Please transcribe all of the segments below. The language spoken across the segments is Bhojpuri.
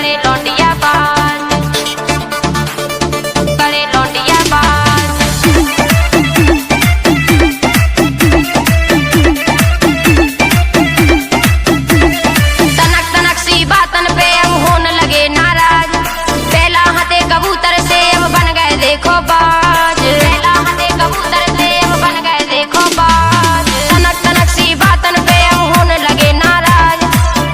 करे लौंडिया बाज, करे लौंडिया बाज। तनक तनक सी बातन पे अब होने लगे नाराज, पहला हाथे कबूतर से अब बन गए देखो बाज, पहला हाथे कबूतर से अब बन गए देखो बाज। तनक तनक सी बातन पे अब होने लगे नाराज,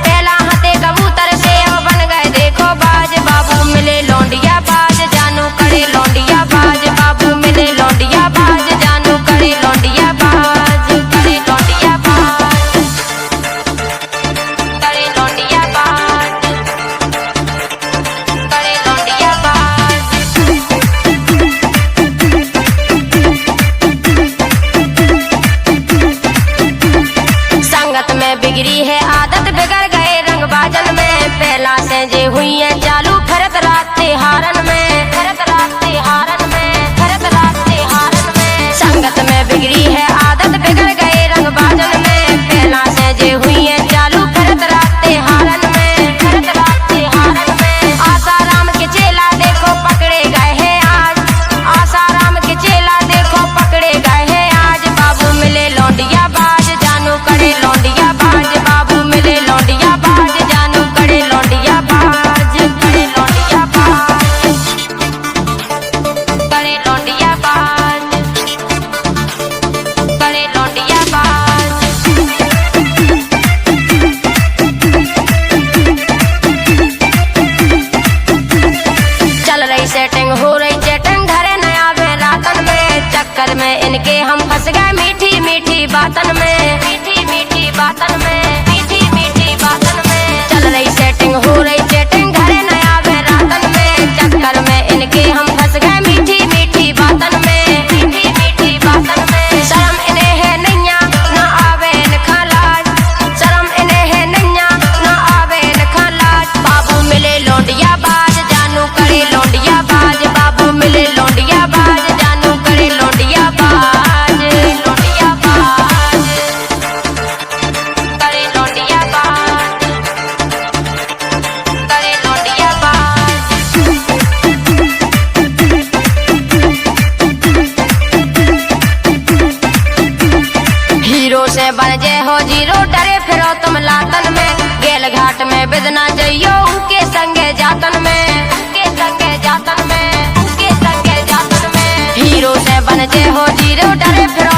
पहला हाथे कबूतर से अब बन गए देखो बाज। बाबू मिले लौंडिया बाज, जानू करे लौंडिया बाज, बाबू मिले लौंडिया बाज, जानू करे लौंडिया बाज, करे लौंडिया बाज, करे लौंडिया बाज, करे लौंडिया बाज। संगत में बिगड़ी है आदत, बिगड़ गए रंग बाजन में, पहला से जे हुई है चालू फरत रात हारन में, फरत रात हारन में, फरत रात हारन में। संगत में बिगड़ी है आदत, बिगड़ गए रंग बाजन में, पहला से जे हुई है चालू फरत रात हारन में, फरत रात हारन में। आसाराम के चेला देखो पकड़े गए हैं आज, आसाराम के चेला देखो पकड़े गए हैं आज। बाबू मिले लौंडिया बाज, जानू करे लौंडिया बाज, बाबू मिले लौंडिया बाज, जानू करे लौंडिया बाज, करे लौंडिया बाज, करे लौंडिया बाज, करे लौंडिया बाज। चल रही सेटिंग हो रही चैटिंग, घरे नया वे रातन में, चक्कर में इनके हम फंस गए मीठी मीठी बातन में, मीठी मीठी बातन में, मीठी मीठी बातन में। चल रही सेटिंग हो रही चैटिंग, घरे नया वे रातन में, चक्कर में इनके हम फंस गए मीठी मीठी बातन में, मीठी मीठी बातन में। शर्म इन्हें है नैया ना आवे इनका लाज, शर्म इन्हें है नैया ना आवे इनका लाज। बाबू मिले लौंडिया बाज, जानू करे लौंडिया बाज, बाबू मिले लौंडिया बाज, जानू करे लौंडिया बाज, लौंडिया बाज, करे लौंडिया बाज, करे लौंडिया बाज। हीरो से बन जे हो जीरो, डरे फिरो तुम लातन में, गेल घाट में बिदना जइयो उनके संगे जातन में, उनके संगे जातन में, उनके संगे जातन में। हीरो से बन जे हो जीरो, डरे फिरो